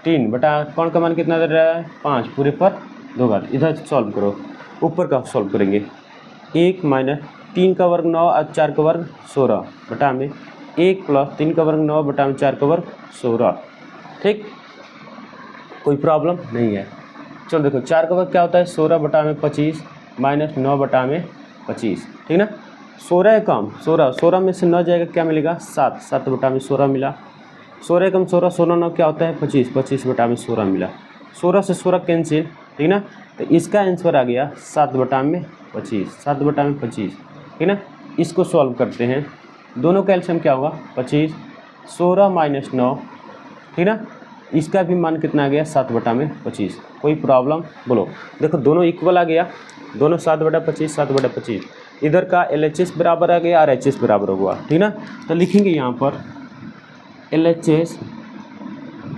3 बटा कर्ण का मान कितना दे रहा है 5 पूरे पर 2 घात। इधर सॉल्व करो, ऊपर का सॉल्व करेंगे। 1 माइनस 3 का वर्ग 9 और 4 का वर्ग 16 बटा में 1 प्लस 3 का वर्ग 9 बटा में 4 का वर्ग 16, ठीक। कोई प्रॉब्लम नहीं है। चलो देखो 4 का वर्ग क्या होता है 16 बटा में 25 माइनस 9 बटा में 25, ठीक ना। 16 है कम 16 में से 9 जाएगा क्या मिलेगा 7 बटा में 16 मिला। 16 कम 16 9 क्या होता है 25 बटा में 16 मिला। 16 से 16 कैंसिल, ठीक ना। तो इसका आंसर आ गया 7 बटा में 25, ठीक ना। इसको सॉल्व करते हैं, दोनों का एलसीएम क्या होगा 25, 16 माइनस 9, ठीक ना। इसका भी मान कितना आ गया 7 बटा में 25। कोई प्रॉब्लम बोलो। देखो दोनों इक्वल आ गया, दोनों 7 बटा 25। इधर का LHS बराबर आ गया, RHS बराबर हुआ, ठीक ना। तो लिखेंगे यहाँ पर LHS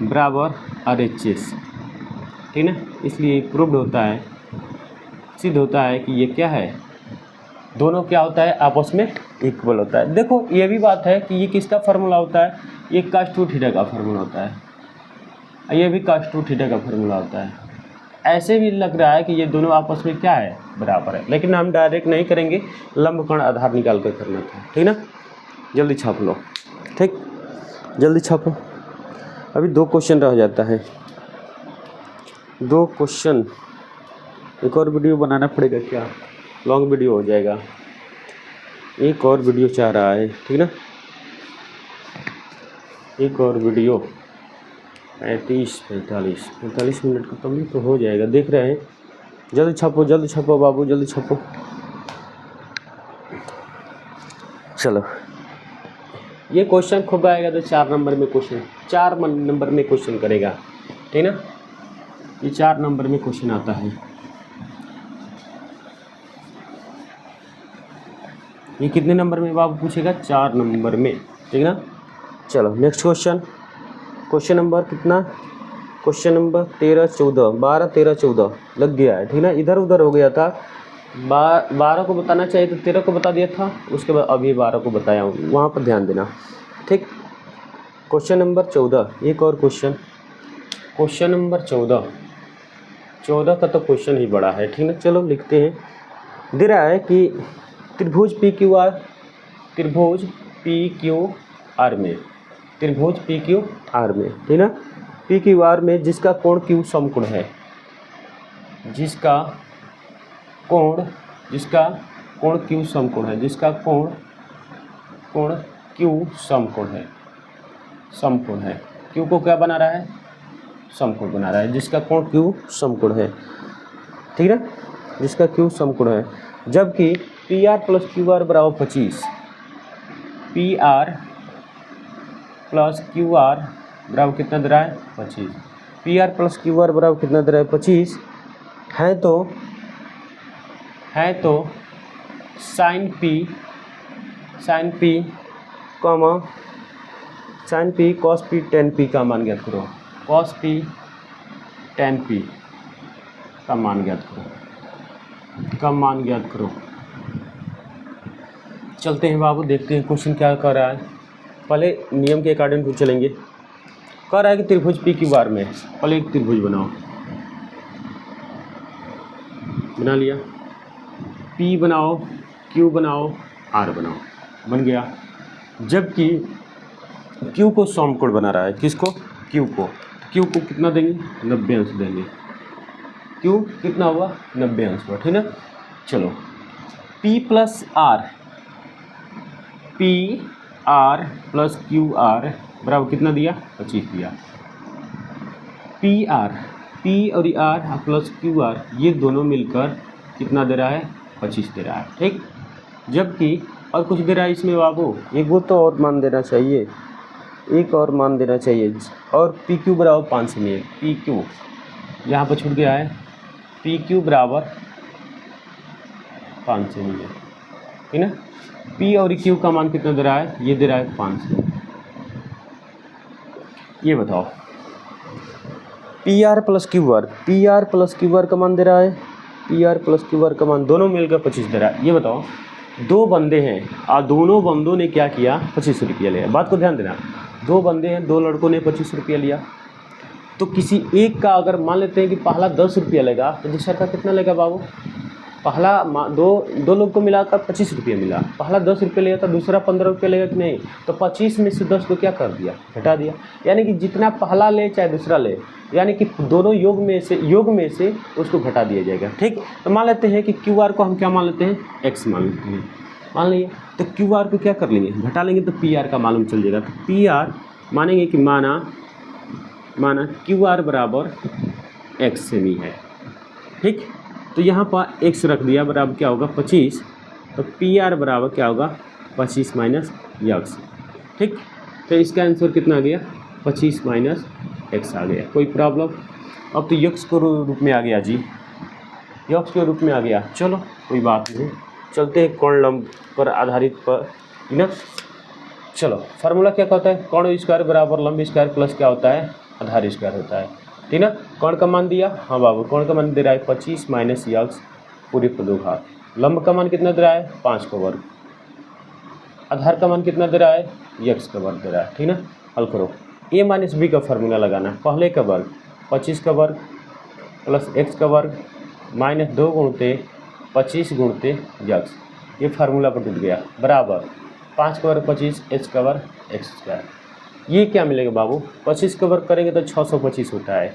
बराबर RHS, ठीक ना। इसलिए प्रूव्ड होता है, सिद्ध होता है कि ये क्या है, दोनों क्या होता है आपस में इक्वल होता है। देखो ये भी बात है कि ये किसका फार्मूला होता है, ये cos 2 थीटा का फार्मूला होता है, ये भी cos 2 थीटा का फार्मूला होता है। ऐसे भी लग रहा है कि ये दोनों आपस में क्या है बराबर है, लेकिन हम डायरेक्ट नहीं करेंगे, लंब कर्ण आधार निकाल कर करना था, ठीक ना। जल्दी छाप लो, ठीक, जल्दी छापो। अभी 2 क्वेश्चन रह जाता है, 2 क्वेश्चन। एक और वीडियो बनाना पड़ेगा क्या, लॉन्ग वीडियो हो जाएगा। एक और वीडियो चाह रहा है, ठीक ना। एक और वीडियो 45 मिनट का कम तो हो जाएगा, देख रहे हैं। जल्दी छापो बाबू, जल्दी छापो। चलो ये क्वेश्चन खूब आएगा तो 4 नंबर में क्वेश्चन करेगा, ठीक ना। ये 4 नंबर में क्वेश्चन आता है। ये कितने नंबर में बाबू पूछेगा 4 नंबर में, ठीक ना। चलो नेक्स्ट क्वेश्चन नंबर कितना, क्वेश्चन नंबर 13 14 12 13 14 लग गया है, ठीक ना। इधर उधर हो गया था, 12 को बताना चाहिए तो 13 को बता दिया था, उसके बाद अभी 12 को बताया हूँ, वहाँ पर ध्यान देना, ठीक। क्वेश्चन नंबर 14, एक और क्वेश्चन नंबर 14 का तो क्वेश्चन ही बड़ा है, ठीक ना। चलो लिखते हैं। दे रहा है कि त्रिभुज PQR में, ठीक ना। PQR में जिसका कोण Q समकोण है, जिसका कोण Q समकोण है, Q को क्या बना रहा है समकोण बना रहा है, जिसका कोण Q समकोण है, ठीक है, जिसका Q समकोण है। जबकि PR प्लस QR बराबर 25, PR प्लस QR बराबर कितना दे रहा है 25, PR प्लस QR बराबर कितना दे रहा है 25 है तो sign P cos P tan P का मान ज्ञात करो, cos P tan P का मान ज्ञात करो। चलते हैं बाबू, देखते हैं क्वेश्चन क्या कर रहा है। पहले नियम के अकॉर्डिंग चलेंगे। कह रहा है कि त्रिभुज PQR में पहले एक त्रिभुज बनाओ, बना लिया, P बनाओ, Q बनाओ, R बनाओ, बन गया। जबकि Q को समकोण बना रहा है, किसको Q को, क्यू को कितना देंगे 90 अंश देंगे। क्यू कितना हुआ 90 अंश हुआ, ठीक ना। चलो P plus R, P R plus Q R बराबर कितना दिया 25 दिया। पी आर, पी और आर प्लस क्यू आर ये दोनों मिलकर कितना दे रहा है 25 दे रहा है, ठीक। जबकि और कुछ दे रहा है इसमें बाबू, एक वो तो और मान देना चाहिए, एक और मान देना चाहिए। और पी क्यू बराबर 5 से नहीं है, पी क्यू यहाँ पर छूट गया है, पी क्यू बराबर 5 से नहीं है, ठीक ना। पी और क्यू का मान कितना दे रहा है, ये दे रहा है 5 से। ये बताओ P R plus Q are, P R plus Q are का मान दे रहा है, P R plus Q are का मान दोनों मिलकर 25 दे रहा है। ये बताओ दो बंदे हैं और दोनों बंदों ने क्या किया 25 रुपया लिया। बात को ध्यान देना, दो बंदे हैं, दो लड़कों ने 25 रुपया लिया। तो किसी एक का अगर मान लेते हैं कि पहला 10 रुपया लेगा तो दूसरा का कितना लेगा बाबू, पहला दो लोग को मिलाकर 25 रुपया मिला, पहला 10 रुपये लिया तो दूसरा 15 रुपये लेगा कि नहीं। तो 25 में से 10 को क्या कर दिया घटा दिया, यानी कि जितना पहला ले चाहे दूसरा ले, यानी कि दोनों योग में से उसको घटा दिया जाएगा, ठीक। तो मान लेते हैं कि क्यू आर को हम क्या मान लेते हैं एक्स मान लेते हैं, मान लीजिए। तो क्यू आर को क्या कर लेंगे घटा लेंगे तो पी आर का मालूम चल जाएगा। तो पी आर मानेंगे कि माना क्यू आर बराबर एक्स से नहीं है, ठीक। तो यहाँ पर एक्स रख दिया बराबर क्या होगा 25, तो पी आर बराबर क्या होगा 25 माइनस एक्स, ठीक। तो इसका आंसर कितना आ गया 25 माइनस एक्स आ गया। कोई प्रॉब्लम। अब तो यक्स के रूप में आ गया जी, यक्स के रूप में आ गया। चलो कोई बात नहीं, चलते हैं कोण लंब पर आधारित पर ना। चलो फार्मूला क्या कहता है, कोण स्क्वायर बराबर लंब स्क्वायर प्लस क्या होता है आधार स्क्वायर होता है, ठीक ना। कोण का मान दिया, हाँ बाबू कोण का मान दे रहा है 25 माइनस यक्स पूरे पर 2 घात। लंब का मान कितना दे रहा है 5 का वर्ग। आधार का मान कितना दे रहा है यक्स का वर्ग दे रहा है, ठीक ना। हल करो, ए माइनस बी का फार्मूला लगाना है। पहले का वर्ग 25 का वर्ग प्लस एक्स का वर्ग माइनस 2 गुणते 25 गुणते यक्स, ये फार्मूला पर टूट गया बराबर 5 का वर्ग 25 एक्स का वर्ग एक्स स्क्वायर। ये क्या मिलेगा बाबू 25 का वर्ग करेंगे तो 625 होता है,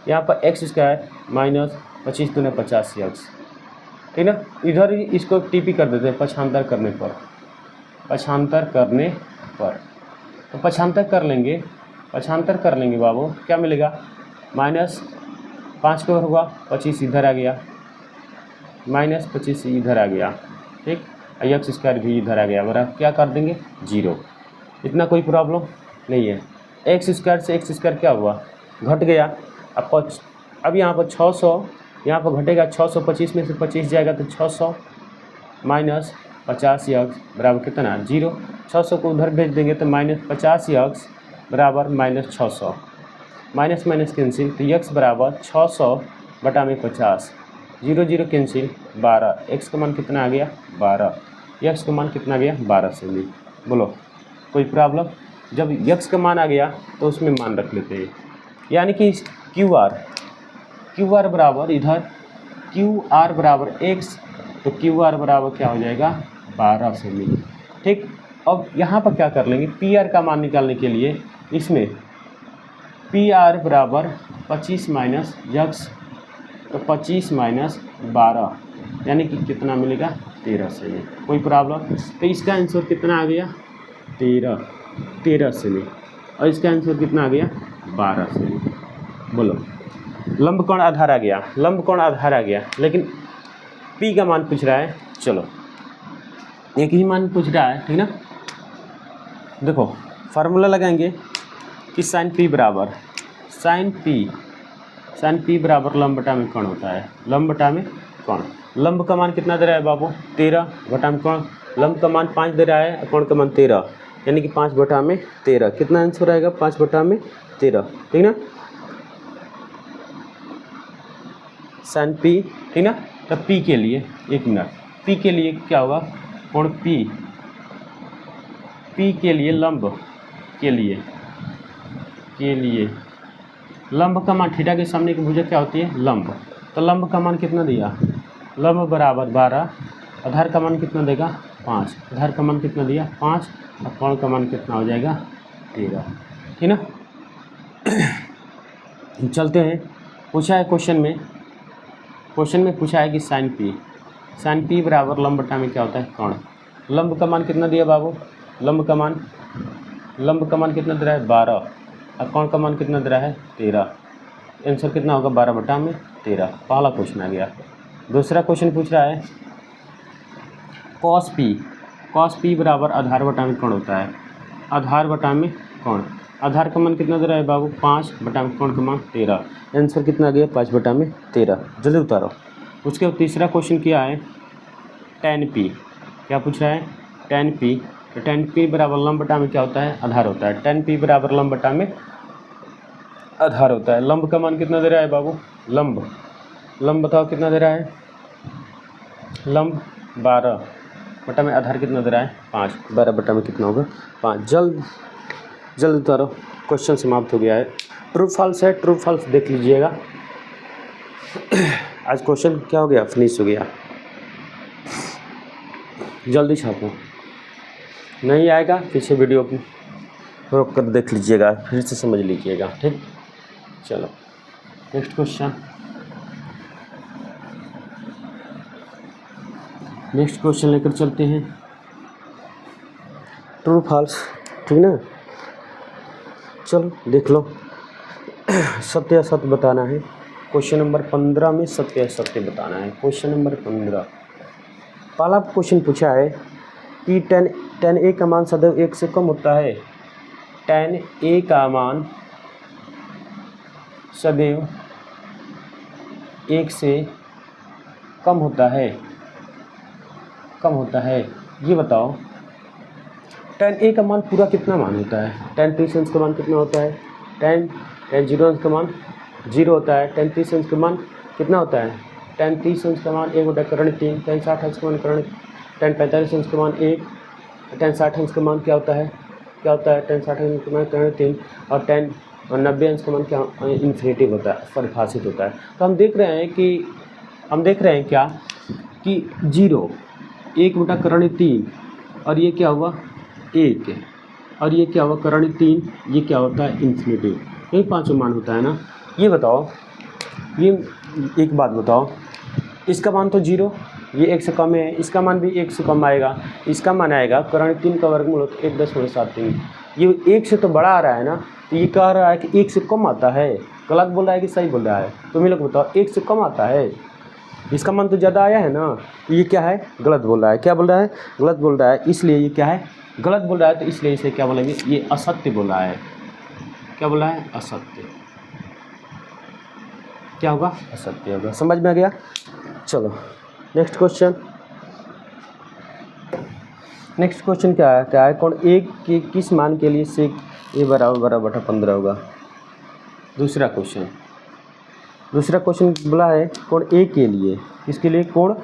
यहाँ पर एक्स स्क्वायर माइनस 25 दूने 50 यक्स, ठीक ना। इधर ही इसको टीपी कर देते हैं पक्षांतर करने पर, तो पक्षांतर कर लेंगे बाबू, क्या मिलेगा माइनस 5 का वर्ग हुआ 25 इधर आ गया, माइनस 25 इधर आ गया, ठीक। एक्स स्क्वायर भी इधर आ गया, बराबर क्या कर देंगे 0। इतना कोई प्रॉब्लम नहीं है। एक्स स्क्वायर से एक्स स्क्वायर क्या हुआ घट गया। अब यहाँ पर 600, यहाँ पर घटेगा 625 में से 25 जाएगा तो 600 माइनस 50 यक्स बराबर कितना 0। 600 को उधर भेज देंगे तो माइनस 50 यक्स बराबर माइनस 600, माइनस माइनस कैंसिल, तो यक्स बराबर 600 बटा में 50, 0 0 कैंसिल 12। एक्स का मान कितना आ गया 12, यक्स का मान कितना आ गया 12 से भी। बोलो कोई प्रॉब्लम। जब यक्स का मान आ गया तो उसमें मान रख लेते हैं, यानी कि क्यू आर बराबर इधर क्यू आर बराबर एक्स, तो क्यू आर बराबर क्या हो जाएगा 12 से भी, ठीक। अब यहाँ पर क्या कर लेंगे पी आर का मान निकालने के लिए, इसमें पी आर बराबर 25 माइनस यक्स, तो 25 माइनस 12 यानी कि कितना मिलेगा 13 से भी। कोई प्रॉब्लम। तो इसका आंसर कितना आ गया 13 से भी, और इसका आंसर कितना आ गया 12 से भी। बोलो लंब कोण आधार आ गया, लंब कोण आधार आ गया, लेकिन पी का मान पूछ रहा है। चलो एक ही मान पूछ रहा है, ठीक ना। देखो फार्मूला लगाएंगे कि साइन पी बराबर लंब बटा में कोण होता है, लंब बटा में कोण। लंब का मान कितना दे रहा है बाबू 13 बटा में कोण, लंब का मान 5 दे रहा है, कोण का मान 13, यानी कि 5 बटा में 13। कितना आंसर आएगा 5 बटा में 13, ठीक ना। साइन पी, ठीक ना। तो पी के लिए 1 मिनट, पी के लिए क्या होगा कोण पी के लिए लंब के लिए लंब का मान थीटा के सामने की भुजा क्या होती है लंब। तो लंब का मान कितना दिया, लंब बराबर 12, आधार का मान कितना देगा 5, आधार का मान कितना दिया 5, और कोण का मान कितना हो जाएगा 13, ठीक ना। चलते हैं। पूछा है क्वेश्चन में पूछा है कि साइन पी बराबर लंब बटा में क्या होता है कोण। लंब का मान कितना दिया बाबू, लंब का मान कितना दे रहा है 12 और कोण का मान कितना दे रहा है 13। आंसर कितना होगा 12 बटा में 13। पहला क्वेश्चन आ गया। दूसरा क्वेश्चन पूछ रहा है कॉस पी बराबर आधार बटा में कोण होता है। आधार बटा में कोण, आधार का मान कितना दे रहा है बाबू 5 बटा में कोण का मान 13। आंसर कितना गया 5 बटा में 13। जल्दी उतारो। उसके बाद तीसरा क्वेश्चन क्या है tan p, क्या पूछ रहा है tan p। तो tan p बराबर लंब बटा में क्या होता है आधार होता है। tan p बराबर लंब बटा में आधार होता है। लंब का मान कितना दे रहा है बाबू, लंब बताओ कितना दे रहा है, लंब 12 बटा में आधार कितना दे रहा है 5। 12 बटा में कितना होगा 5। जल्द उतारो। क्वेश्चन समाप्त हो गया है। ट्रू फॉल्स है, ट्रू फॉल्स देख लीजिएगा। आज क्वेश्चन क्या हो गया, फिनिश हो गया। जल्दी छापो, नहीं आएगा पीछे वीडियो रोक कर देख लीजिएगा, फिर से समझ लीजिएगा। ठीक, चलो नेक्स्ट क्वेश्चन लेकर चलते हैं। ट्रू फॉल्स, ठीक ना। चलो देख लो, सत्य असत्य बताना है। क्वेश्चन नंबर 15 में सत्य असत्य बताना है। क्वेश्चन नंबर 15, पहला क्वेश्चन पूछा है कि tan a का मान सदैव 1 से कम होता है। tan a का मान सदैव 1 से कम होता है, ये बताओ। tan a का मान पूरा कितना मान होता है। tan 30 अंश का मान कितना होता है, tan 0 अंश का मान 0 होता है। tan 30 अंश का मान कितना होता है, tan 30 अंश का मान 1 बटा करण 3। tan 60 अंश का मान tan 45 अंश का मान 1। tan 60 अंश का मान क्या होता है tan 60 अंश का मान करण 3। और tan 90 अंश का मान क्या इन्फिनेटिव होता है, परिभाषित होता है। तो हम देख रहे हैं क्या कि 0 1 बटा करण 3 और ये क्या हुआ 1 और ये क्या हुआ करण 3, ये क्या होता है इन्फिनेटिव। यही पांचों मान होता है ना। ये बताओ, ये एक बात बताओ, इसका मान तो 0, ये 1 से कम है, इसका मान भी 1 से कम आएगा। इसका मान आएगा करण 3 का वर्गमूल 1.73। ये 1 से तो बड़ा आ रहा है ना, तो ये कह रहा है कि 1 से कम आता है। गलत बोल रहा है कि सही बोल रहा है, तुम ही लोग बताओ। 1 से कम आता है, इसका मान तो ज़्यादा आया है ना। ये क्या है, गलत बोल रहा है। क्या बोल रहा है, गलत बोल रहा है। इसलिए ये क्या है, गलत बोल रहा है, तो इसलिए इसे क्या बोलेंगे, ये असत्य बोल रहा है। क्या बोला है, असत्य। क्या होगा, असत्य होगा। समझ में आ गया। चलो नेक्स्ट क्वेश्चन क्या है कोण a के किस मान के लिए sec a बराबर 12 बटा 15 होगा। दूसरा क्वेश्चन बोला है कोण a के लिए, किसके लिए, कोण a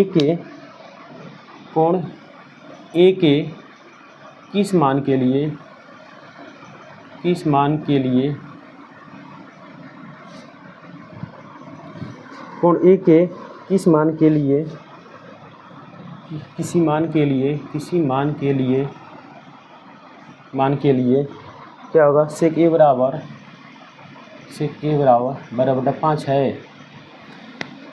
के किस मान के लिए किसी मान के लिए क्या होगा, sec a बराबर 12 बटा 5 है।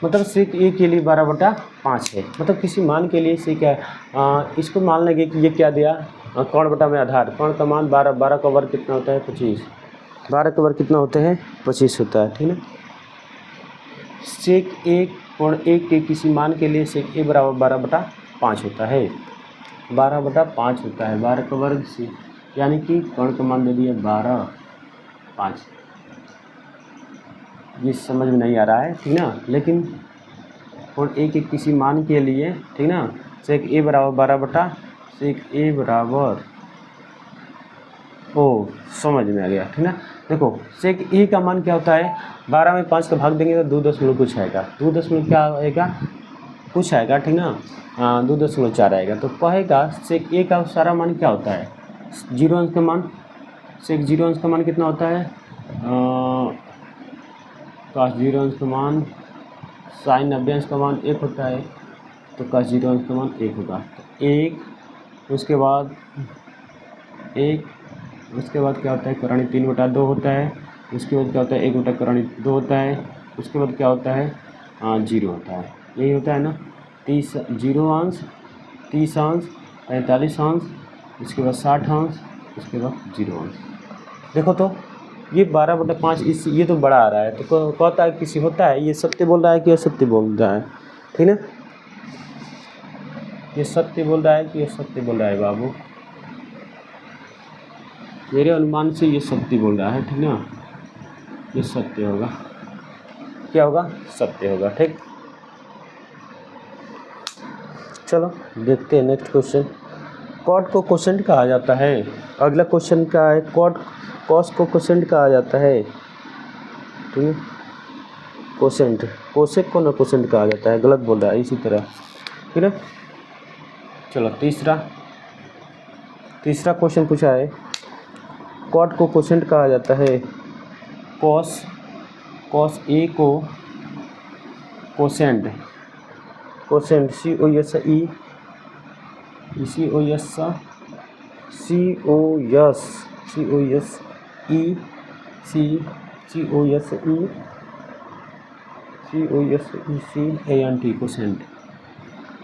मतलब sec a के लिए 12 बटा 5 है। मतलब किसी मान के लिए sec है। इसको मान लेंगे कि ये क्या दिया, कोण बटा में आधार। कोण का मान 12 का वर्ग कितना होता है 25। 12 का वर्ग कितना होते हैं 25 होता है, ठीक है। sec a कोण a के किसी मान के लिए sec a बराबर 12 बटा 5 होता है। 12 बटा 5 होता है, 12 का वर्ग से, यानी कि कोण का मान दे दिया 12 5। ये समझ में नहीं आ रहा है, ठीक ना। लेकिन कोण a के किसी मान के लिए, ठीक ना, sec a बराबर 12 बटा sec a बराबर, ओ समझ में आ गया, ठीक ना। देखो sec a का मान क्या होता है, 12 में 5 का भाग देंगे तो 2 दशमलव कुछ आएगा, 2 दशमलव क्या आएगा कुछ आएगा, ठीक ना। 2.4 आएगा। तो कहेगा sec a का सारा मान क्या होता है, 0 अंश का मान, sec 0 अंश का मान कितना होता है, cos 0 अंश का मान, sin 90 अंश का मान 1 होता है, तो cos 0 अंश का मान 1 होगा। तो 1, उसके बाद क्या होता है, करण 3 बटा 2 होता है, उसके बाद क्या होता है 1/2 होता है, उसके बाद क्या होता है 0 होता है, यही होता है ना। 0 अंश, 30 अंश, 45 अंश, उसके बाद 60 अंश, उसके बाद 0 अंश। देखो तो ये 12/5 इस ये तो बड़ा आ रहा है, तो कहता है किसी होता है ये सत्य बोल रहा है कि असत्य बोल रहा है, ठीक ना। ये सत्य बोल रहा है कि असत्य बोल रहा है बाबू, मेरे अनुमान से ये सत्य बोल रहा है, ठीक ना। ये सत्य होगा, क्या होगा सत्य होगा, ठीक। चलो देखते हैं नेक्स्ट क्वेश्चन। कॉट को कोसेंट कहा जाता है। अगला क्वेश्चन क्या है, कॉस को कोसेंट कहा जाता है, ठीक है। कोसेंट, कोसेक को ना कोसेंट कहा जाता है, गलत बोल रहा है इसी तरह, ठीक है। चलो तीसरा क्वेश्चन पूछा है, कॉट को कोसेंट कहा जाता है। कॉस ए को कोसेंट COSENT कोसेंट,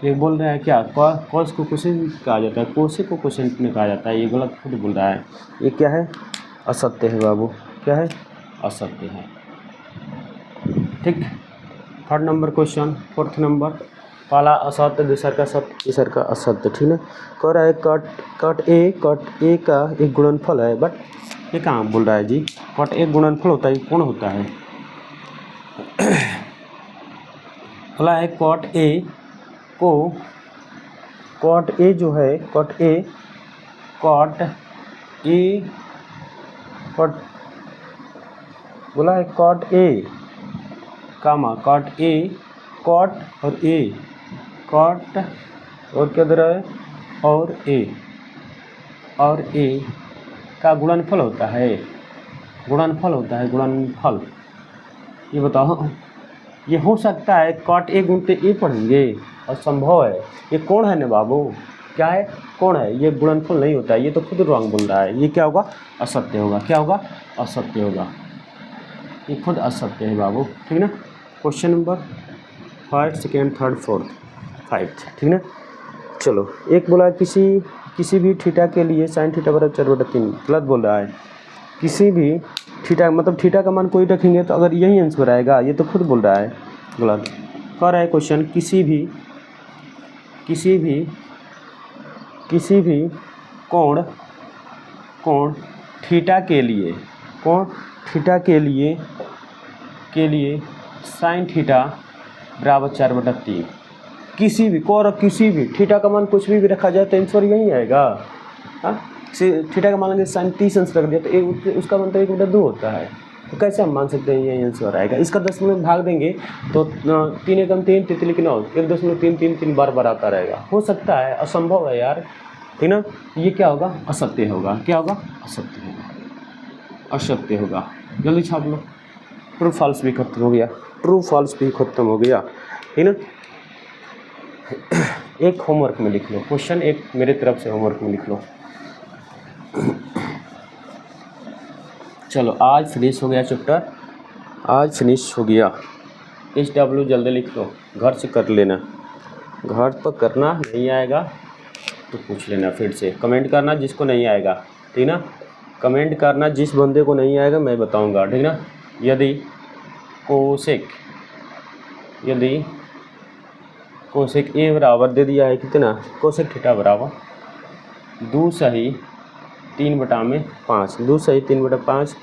ये बोल रहा है क्या, कॉस को कोसेंट कहा जाता है, कोसे को कोसेंट में कहा जाता है, ये गलत खुद बोल रहा है। ये क्या है असत्य है बाबू, क्या है असत्य है, ठीक। Third number question, fourth number, पहला असत्य, दूसरा का सत्य, तीसरा का असत्य, ठीक है। कह रहा है कट ए का एक गुणनफल है, बट ये कहाँ बोल रहा है जी, कट एक गुणनफल होता है, ये कौन होता है। बोला है कॉट ए जो है बोला है cot a comma cot a, cot और क्या दे रहा है और ए का गुणनफल होता है, गुणनफल। ये बताओ, ये हो सकता है कॉट ए गुणते ए पढ़ेंगे, और संभव है, ये कौन है ना बाबू, क्या है कौन है, ये गुणनफल नहीं होता है, ये तो खुद रॉन्ग बोल रहा है। ये क्या होगा असत्य होगा, क्या होगा असत्य होगा, ये खुद असत्य है बाबू, ठीक ना। क्वेश्चन नंबर 1, 2, 3, 4, 5, ठीक ना। चलो एक बोला किसी भी थीटा के लिए sin थीटा बराबर 4/3, गलत बोल रहा है। किसी भी थीटा मतलब थीटा का मान कोई रखेंगे तो अगर यही आंसर आएगा, ये तो खुद बोल रहा है गलत। कह रहा है क्वेश्चन किसी भी कोण थीटा के लिए sin थीटा बराबर 4/3, किसी भी थीटा का मान कुछ भी रखा जाए तो आंसर यही आएगा। हाँ, थीटा का मान लेंगे sin 30 अंश रख दिया तो उसका मतलब 1/2 होता है, तो कैसे हम मान सकते हैं यही आंसर आएगा। इसका 10 में भाग देंगे तो 3 एकम 3, 3 लेकिन 1.333 बार आता रहेगा, हो सकता है, असंभव है यार, ठीक ना। ये क्या होगा असत्य होगा, क्या होगा असत्य होगा। जल्दी छाप लो, ट्रू फॉल्स भी खत्म हो गया, ठीक ना। एक होमवर्क में लिख लो, क्वेश्चन एक मेरे तरफ से होमवर्क में लिख लो। चलो आज फिनिश हो गया चैप्टर, SW जल्दी लिख लो, घर से कर लेना, घर पर करना, नहीं आएगा तो पूछ लेना फिर से, कमेंट करना जिसको नहीं आएगा, ठीक ना। कमेंट करना जिस बंदे को नहीं आएगा मैं बताऊंगा, ठीक ना। यदि कोसेक ए बराबर दे दिया है कितना, कोसेक थीटा बराबर 2 सही 3/5, 2 सही 3/5,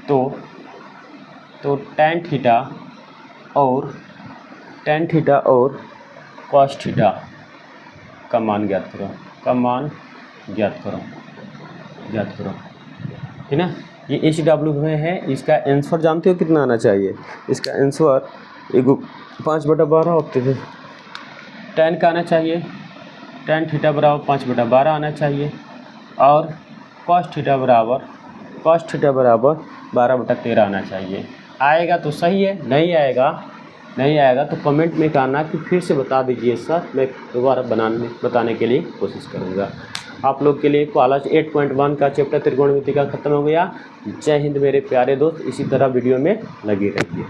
तो tan थीटा और cos थीटा का मान ज्ञात करो, ठीक ना। ये SW में है, इसका आंसर जानते हो कितना आना चाहिए, इसका आंसर 5/12 होते थे, tan का आना चाहिए, tan थीटा बराबर 5/12 आना चाहिए, और cos थीटा बराबर 12/13 आना चाहिए। आएगा तो सही है, नहीं आएगा तो कमेंट में कहना कि फिर से बता दीजिए सर, मैं दोबारा बताने के लिए कोशिश करूँगा। आप लोग के लिए कॉलेज 8.1 का चैप्टर त्रिकोणमिति का खत्म हो गया। जय हिंद मेरे प्यारे दोस्त, इसी तरह वीडियो में लगे रहिए।